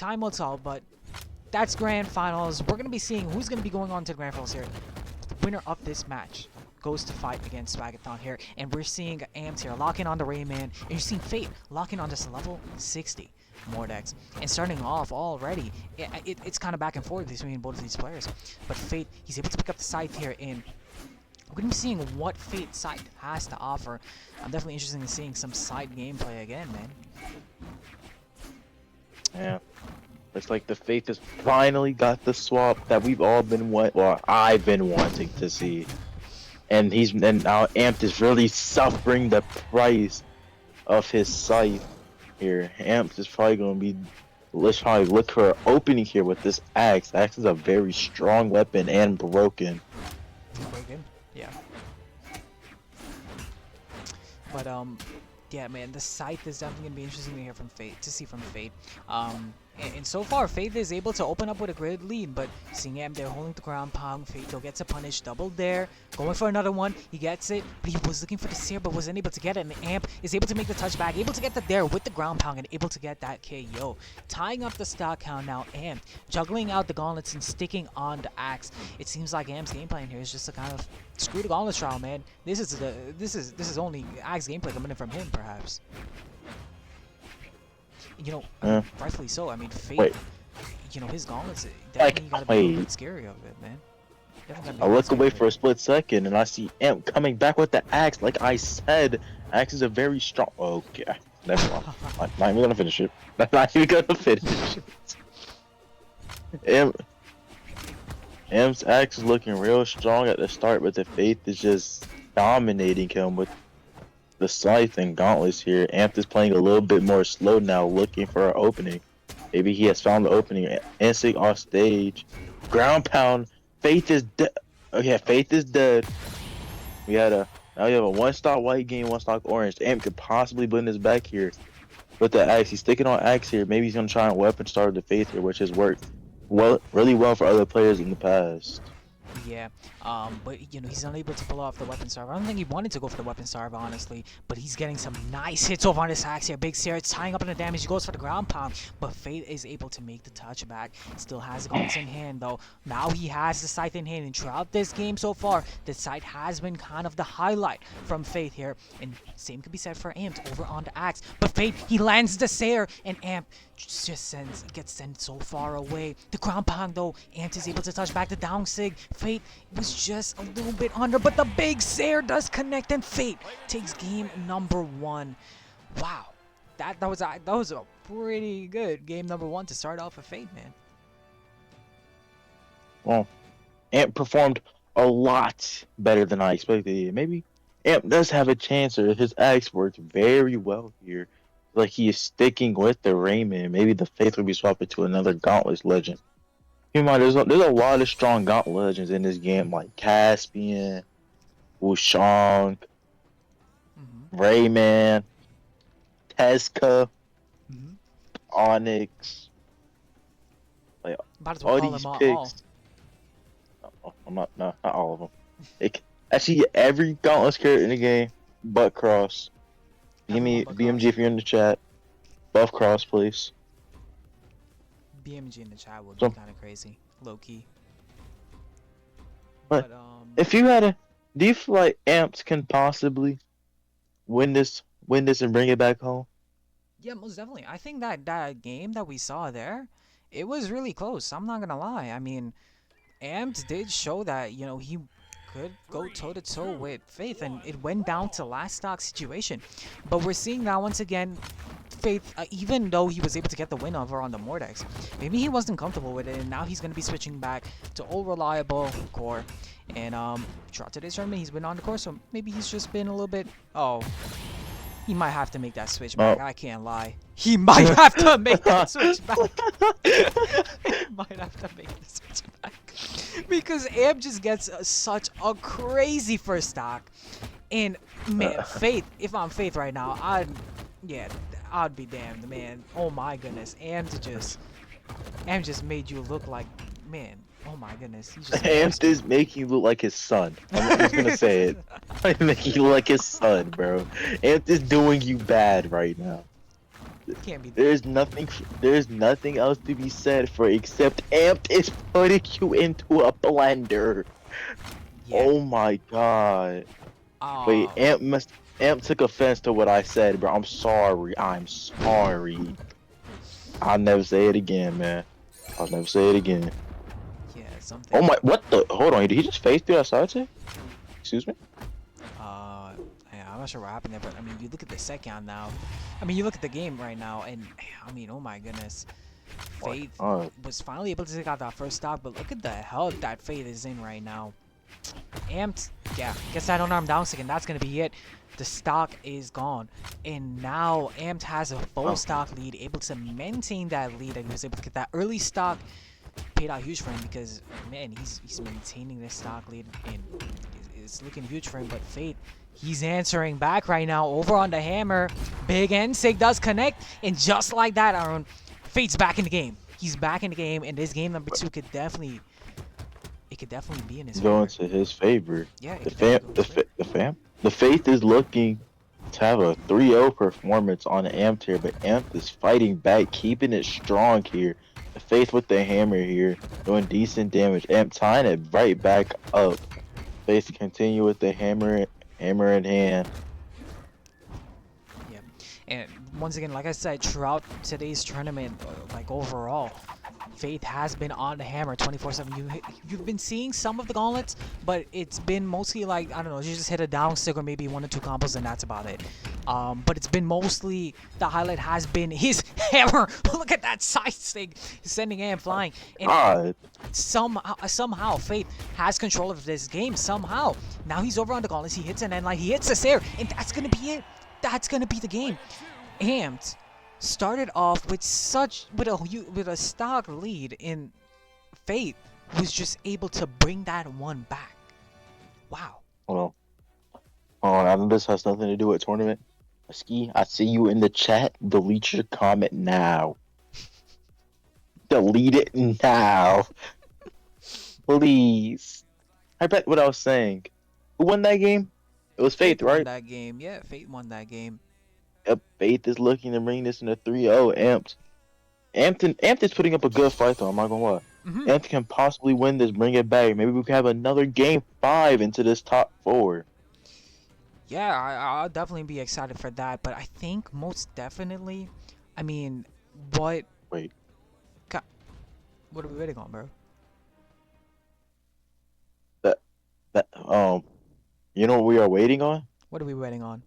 time will tell, but that's grand finals. We're going to be seeing who's going to be going on to the grand finals here. The winner of this match goes to fight against Swagathon here, and we're seeing Amped here locking on the Rayman, and you're seeing Fate locking on this level 60 Mordex. And starting off already, it's kind of back and forth between both of these players. But Fate, he's able to pick up the scythe here, and we're going to be seeing what Fate side has to offer. I'm definitely interested in seeing some side gameplay again, man. Yeah. Looks like the Faith has finally got the swap that we've all been I've been wanting to see. And now Amped is really suffering the price of his scythe here. Amped is probably gonna be, let's probably look for an opening here with this axe. Axe is a very strong weapon and broken. Yeah. But yeah, man, the scythe is definitely gonna be interesting to hear from Fate, to see from Fate. And so far, Faith is able to open up with a great lead, but seeing him there holding the ground pound, Faith gets a punish, double there, going for another one, he gets it, but he was looking for the sear, but wasn't able to get it, and the Amp is able to make the touchback, able to get the there with the ground pound, and able to get that KO. Tying up the stock count now, Amp, juggling out the gauntlets and sticking on the axe. It seems like Amp's game plan here is just to kind of screw the gauntlet trial, man. This is only axe gameplay coming in from him, perhaps. You know, rightfully so. I mean, Fate, you know, his gauntlets, definitely you gotta be a little bit scary of it, man. I look away for a split second and I see Amp coming back with the axe. Like I said, axe is a very strong. Okay, never mind. I'm not even gonna finish it. I'm not even gonna finish it. Amp's axe is looking real strong at the start, but the Faith is just dominating him with the scythe and gauntlets here. Amp is playing a little bit more slow now, looking for an opening. Maybe he has found the opening. Instinct off stage. Ground pound. Faith is dead. Okay, Faith is dead. Now we have a one-stock white game, one-stock orange. Amp could possibly blend this back here with the axe. He's sticking on axe here. Maybe he's gonna try and weapon starve the Faith here, which has worked really well for other players in the past. Yeah, but you know, he's unable to pull off the weapon starve. I don't think he wanted to go for the weapon starve, honestly, but he's getting some nice hits over on his axe here. Big Sarah tying up in the damage. He goes for the ground pound, but Fate is able to make the touchback. Still has the gauntlets in hand, though. Now he has the scythe in hand, and throughout this game so far, the scythe has been kind of the highlight from Fate here, and same could be said for Amp over on the axe. But Fate, he lands the Sayer, and Amp just gets sent so far away. The ground pound, though, Amp is able to touch back the down sig. Fate was just a little bit under, but the big Sayer does connect, and Fate takes game number 1. Wow, that was a pretty good game number 1 to start off with Fate, man. Well, Amp performed a lot better than I expected. Maybe Amp does have a chance, or his axe worked very well here. Like he is sticking with the Rayman. Maybe the Faith will be swapped to another Gauntlets legend. Keep in mind, there's a lot of strong Gauntlet legends in this game, like Caspian, Wushang, Rayman, Tezuka, Onyx. Like all these picks. Not all of them. Actually, every Gauntlets character in the game, but Cross. Give me BMG if you're in the chat. Buff Cross, please. BMG in the chat would be kind of crazy, low key. But if you had do you feel like Amps can possibly win this and bring it back home? Yeah, most definitely. I think that game that we saw there, it was really close. I'm not gonna lie. I mean, Amps did show that, you know, he could go toe-to-toe with Faith, and it went down to last stock situation. But we're seeing now once again, Faith, even though he was able to get the win over on the Mordex, maybe he wasn't comfortable with it, and now he's going to be switching back to old reliable core. And throughout today's tournament, he's been on the core, so maybe he's just been a little bit, he might have to make that switch back. I can't lie. He might have to make that switch back. He might have to make the switch back. Because Amp just gets such a crazy first stock. And, man, Faith, if I'm Faith right now, I'd be damned, man. Oh, my goodness. Amp just made you look like, man. Oh my goodness. Amp is making you look like his son. I'm just gonna say it. I'm making you look like his son, bro. Amp is doing you bad right now. Can't be. There's nothing else to be said for except Amped is putting you into a blender. Yeah. Oh my god. Wait, Oh. Amp took offense to what I said, bro. I'm sorry. I'm sorry. I'll never say it again, man. I'll never say it again. Yeah. Something. Oh my, what the? Hold on, did he just face through that side check? Excuse me? Yeah, I'm not sure what happened there, but I mean, you look at the second now. I mean, you look at the game right now, and I mean, oh my goodness, Faith was finally able to take out that first stock, but look at the health that Faith is in right now. Amped, yeah, gets that unarmed down stick, and that's gonna be it. The stock is gone, and now Amped has a full stock lead, able to maintain that lead, and he was able to get that early stock. Paid out huge for him because man, he's maintaining this stock lead, and it's looking huge for him. But Fate, he's answering back right now over on the hammer. Big Sig does connect, and just like that, Aaron, Fate's back in the game. He's back in the game, and this game number 2 could definitely be in his going favor. to his favor. Yeah, The Faith is looking to have a 3-0 performance on Amped here, but Amped is fighting back, keeping it strong here. The Faith with the hammer here, doing decent damage. Amped tying it right back up. Faith continue with the hammer in hand. Yeah, and once again, like I said, throughout today's tournament, like overall, Faith has been on the hammer 24/7. You've been seeing some of the gauntlets, but it's been mostly like, I don't know, you just hit a down stick or maybe 1 or 2 combos, and that's about it. But it's been mostly, the highlight has been his hammer. Look at that side stick, sending him flying. And somehow Faith has control of this game. Somehow now he's over on the gauntlets. He hits an end line. He hits this air, and that's gonna be it. That's gonna be the game. Amped started off with a stock lead, in Faith was just able to bring that one back. Wow. Hold on. I know this has nothing to do with tournament. Ski, I see you in the chat. Delete your comment now. Delete it now. Please. I bet what I was saying. Who won that game? It was Faith, right? Won that game. Yeah, Faith won that game. Yep, Faith is looking to bring this in a 3-0. Amped. Amped is putting up a good fight, though. I'm not gonna lie. Amped can possibly win this, bring it back. Maybe we can have another game 5 into this top 4. Yeah, I'll definitely be excited for that. But I think most definitely, I mean, what? Wait. What are we waiting on, bro? You know what we are waiting on? What are we waiting on?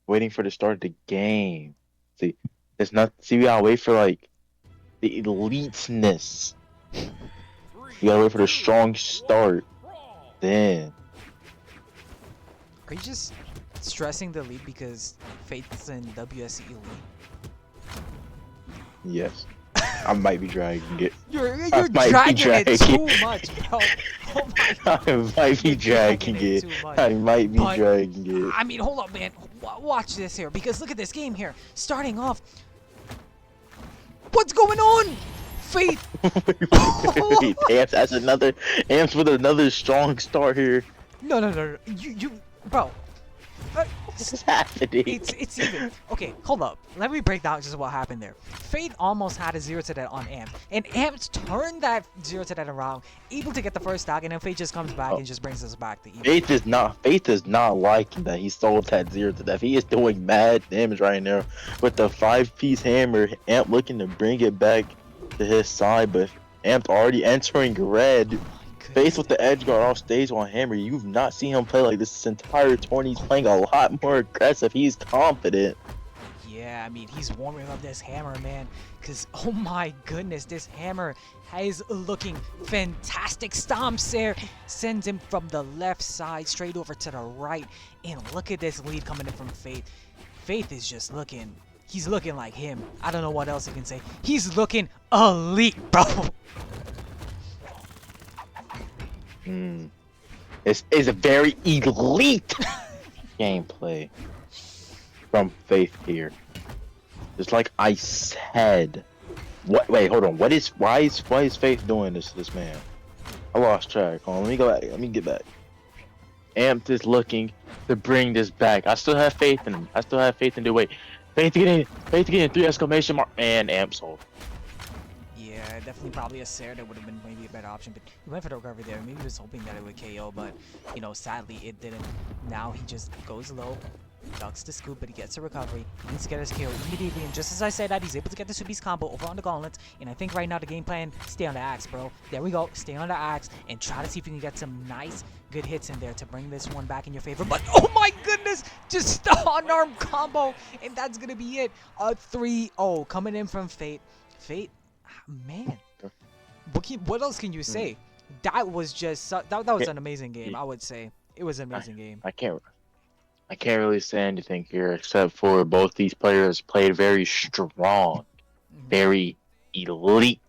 Waiting for the start of the game. See, it's not. See, we gotta wait for like the eliteness. We gotta wait for the strong start. Then. Are you just stressing the lead because Faith's in WSE lead? Yes. I might be dragging it. You're dragging it too much, bro. Oh my God. I might be dragging it. I might be dragging it. I mean, hold up, man. Watch this here, because look at this game here. Starting off. What's going on? Faith. Wait, Amps with another strong start here. No. You, bro. This is happening. It's even. Okay, hold up. Let me break down just what happened there. Faith almost had a 0 to dead on Amp, and Amp turned that 0 to dead around, able to get the first stock, and then Faith just comes back and just brings us back to even. Faith is not liking that he sold that 0 to death. He is doing mad damage right now with the 5-piece hammer. Amp looking to bring it back to his side, but Amp already entering red. Faith with the edge guard off stage on hammer. You've not seen him play like this entire tourney. He's playing a lot more aggressive. He's confident. Yeah, I mean, he's warming up this hammer, man. Because, oh my goodness, this hammer is looking fantastic. Stomps there. Sends him from the left side straight over to the right. And look at this lead coming in from Faith. Faith is just looking. He's looking like him. I don't know what else I can say. He's looking elite, bro. It's a very elite gameplay from Faith here. Just like I said. What? Wait, hold on. Why is Faith doing this to this man? I lost track. Hold on, let me go back. Let me get back. Amped is looking to bring this back. I still have faith in him. I still have faith in the way. Faith to get in. Faith to get in. 3 exclamation mark. Man, Amp sold. Yeah, definitely probably a Sarah that would have been maybe a better option, but he went for the recovery there. Maybe he was hoping that it would KO, but, you know, sadly it didn't. Now he just goes low, ducks the scoop, but he gets a recovery. He needs to get his KO immediately, and just as I said that, he's able to get the Subi's combo over on the Gauntlets, and I think right now the game plan, stay on the axe, bro. There we go, stay on the axe, and try to see if you can get some nice, good hits in there to bring this one back in your favor, but oh my goodness, just on-arm combo, and that's gonna be it. A 3-0 coming in from Fate. Fate, man, what else can you say? That was just that was an amazing game. I would say it was an amazing game. I can't really say anything here except for both these players played very strong, very elite.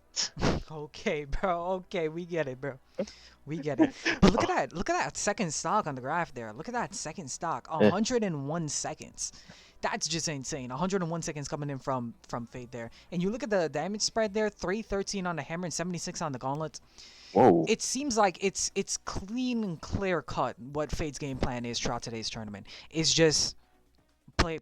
Okay, bro. Okay, we get it, bro. We get it. But look at that. Look at that second stock on the graph there. Look at that second stock. 101 seconds. That's just insane. 101 seconds coming in from Fate there. And you look at the damage spread there. 313 on the hammer and 76 on the gauntlets. Whoa. It seems like it's clean and clear cut what Fate's game plan is throughout today's tournament. It's just play.